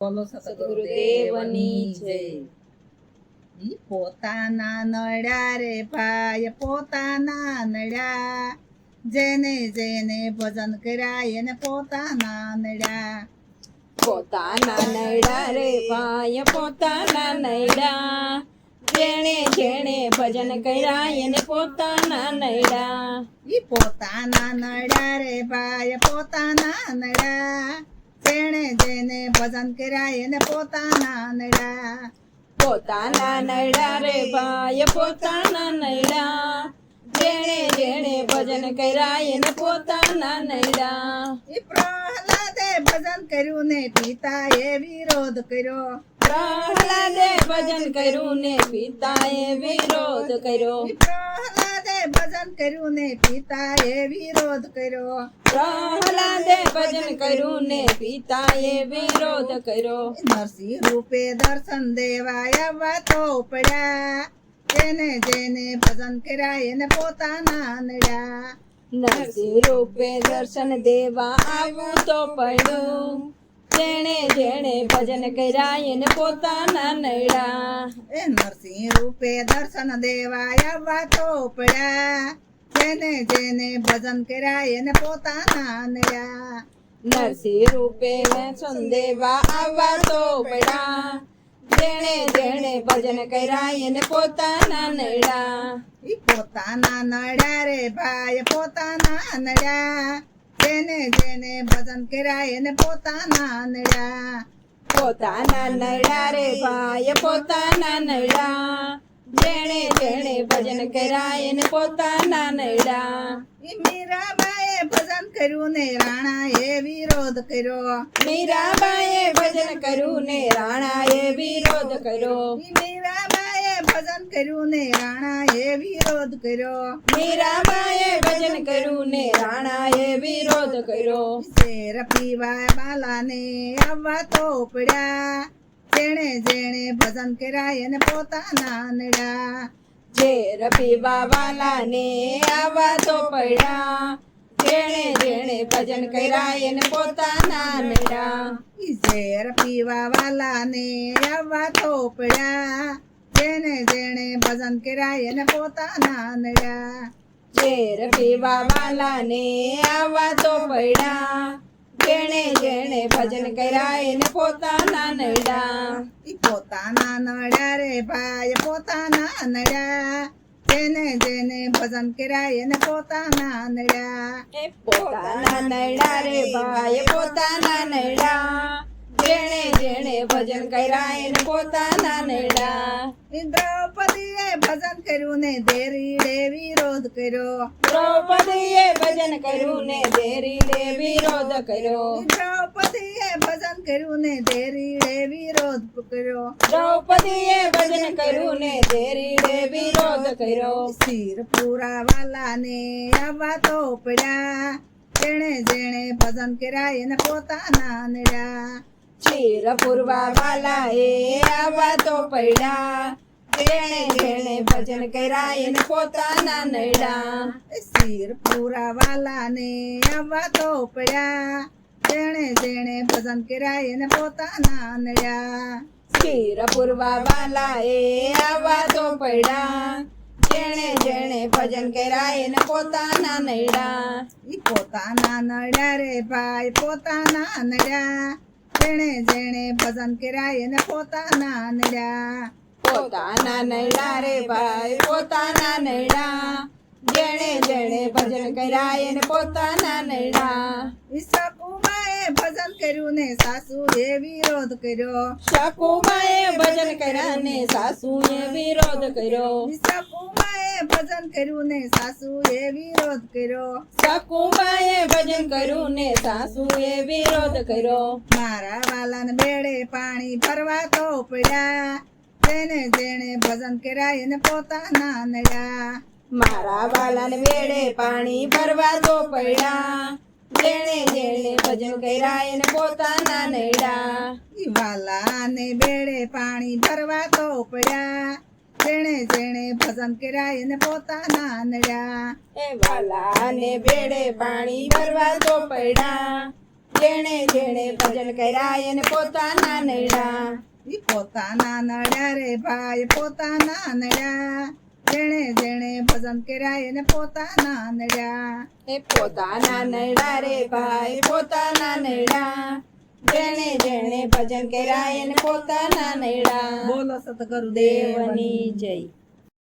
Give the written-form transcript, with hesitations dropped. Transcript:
બોલો સદગુરુદેવની જય. ઈ પોતાના નડ્યા રે ભાઈ પોતાના નડ્યા, જેને જેને ભજન કર્યા એને પોતાના નડ્યા. પોતાના નૈડા રે ભાઈ પોતાના નૈડા, જેણે જેણે ભજન કર્યા એને પોતાના નૈડા. ઈ પોતાના નડ્યા રે ભાઈ પોતાના નડ્યા, જેને જેને ભજન કર્યા એને પોતાના નડ્યા. પોતાના નૈડા રે ભાઈ પોતાના નૈડા, જેણે જેણે ભજન કર્યા એને પોતાના નૈડા. ઈ પ્રહલાદે ભજન કર્યું ને પિતાએ વિરોધ કર્યો. પ્રહલાદે ભજન કર્યું ને પિતાએ વિરોધ કર્યો. ઈ પ્રહલાદે ભજન કર્યું ને પિતાએ વિરોધ કર્યો. પ્રહલાદે ભજન કર્યું ને પિતાએ વિરોધ કર્યો. નરસિંહ રૂપે દર્શન દેવા આવવા તો પડ્યા, જેને જેને ભજન કર્યા એને પોતાના નડ્યા. નરસિંહ રૂપે દર્શન દેવા આવું તો પડ્યું, જેણે જેણે ભજન કર્યા એને પોતાના નડ્યા. એ નરસિંહ રૂપે દર્શન દેવા આવવા તો પડ્યા, જેને જેને ભજન કર્યા એને પોતાના નડ્યા. નરસિંહ રૂપે દર્શન દેવા આવવા તો પડ્યા, જેણે જેણે ભજન કર્યા એને પોતાના નડ્યા. ઈ પોતાના નડ્યા રે ભાઈ પોતાના નડ્યા, જેને જેને ભજન કર્યા એને પોતાના નડ્યા. પોતાના નડ્યા રે ભાઈ પોતાના નડ્યા, જેણે જેણે ભજન કર્યા એને પોતાના નડ્યા. ઈ મીરાબાએ ભજન કર્યું ને રાણાએ વિરોધ કર્યો. મીરાબાઈએ ભજન કર્યું ને રાણાએ વિરોધ કર્યો. ઈ મીરાબાએ ભજન કર્યું ને રાણાએ વિરોધ કર્યો. મીરાબાઈએ ભજન કર્યું ને રાણાએ વિરોધ કર્યો. શેર પીવા બાલાને આવવા તો પડ્યા, જેણે જેણે ભજન કર્યા એને પોતાના નડ્યા. ઝેર પીવા વાલાને આવા તો પડ્યા, જેણે જેણે ભજન કર્યા એને પોતાના નડ્યા. ઈ ઝેર પીવા વાલાને આવવા તો પડ્યા, જેણે જેણે ભજન કર્યા એને પોતાના નડ્યા. ઝેર પીવા વાલાને આવા તો પડ્યા, જેણે જેણે ભજન કર્યા એને પોતાના નડ્યા. ઈ પોતાના નડ્યા રે ભાઈ પોતાના નડ્યા, જેને જેને ભજન કર્યા એને પોતાના નડ્યા. એ પોતાના નડ્યા રે ભાઈ પોતાના નડ્યા, જેણે જેણે ભજન કર્યા એને પોતાના નડ્યા. ઈ દ્રૌપદીએ ભજન કર્યું ને દેરીડે વિરોધ કર્યો. દ્રૌપદીએ ભજન કર્યું ને દેરીને વિરોધ કર્યો. ઈ દ્રૌપદીએ ભજન કર્યું ને દેરીડે વિરોધ કર્યો. દ્રૌપદીએ ભજન કર્યું ને દેરીને વિરોધ કર્યો. શિરપુરા વાલાને આવવા તો પડ્યા, જેણે જેણે ભજન કર્યા એને પોતાના નડ્યા. ચીર પૂરવા વાલાએ આવા તો પડ્યા, જેણે જેણે ભજન કર્યા એને પોતાના નડ્યા. શિરપુરા વાલાને આવવા તો પડ્યા, જેણે જેણે ભજન કર્યા એને પોતાના નડ્યા. ચીર પૂરવા વાલાએ આવા તો પડ્યા, જેણે જેણે ભજન કર્યા એને પોતાના નડ્યા. ઈ પોતાના નડ્યા રે ભાઈ પોતાના નડ્યા, જેણે જેણે ભજન કર્યા એને પોતાના નડ્યા. પોતાના નડ્યા રે ભાઈ પોતાના નડ્યા, જેણે જેણે ભજન કર્યા એને પોતાના નડ્યા. ઈ સકુબાએ ભજન કર્યું ને સાસુએ વિરોધ કર્યો. શકુબાએ ભજન કર્યા ને સાસુએ વિરોધ કર્યો. ઈ સકુબાએ ભજન કર્યું ને સાસુએ વિરોધ કર્યો. શકુબાએ ભજન કર્યું ને સાસુએ વિરોધ કર્યો. મારા વાલાને બેડે પાણી ભરવા તો પડ્યા, જેને જેણે ભજન કર્યા એને પોતાના નડ્યા. મારા વાલાને વેડે પાણી ભરવા તો પડ્યા, જેણે જેણે ભજન કર્યા એને પોતાના નડ્યા. ઈ વાલાને બેડે પાણી ભરવા તો પડ્યા, જેણે જેણે ભજન કર્યા એને પોતાના નડ્યા. એ વાલાને વેડે પાણી ભરવા તો પડ્યા, જેણે જેણે ભજન કર્યા એને પોતાના નડ્યા ઈ પોતાના નડ્યા રે ભાઈ પોતાના નડ્યા જેણે જેણે ભજન કર્યા એને પોતાના નડ્યા એ પોતાના નડ્યા રે ભાઈ પોતાના નડ્યા જેણે જેણે ભજન કર્યા એને પોતાના નડ્યા બોલો સતગુરુદેવની દેવની જય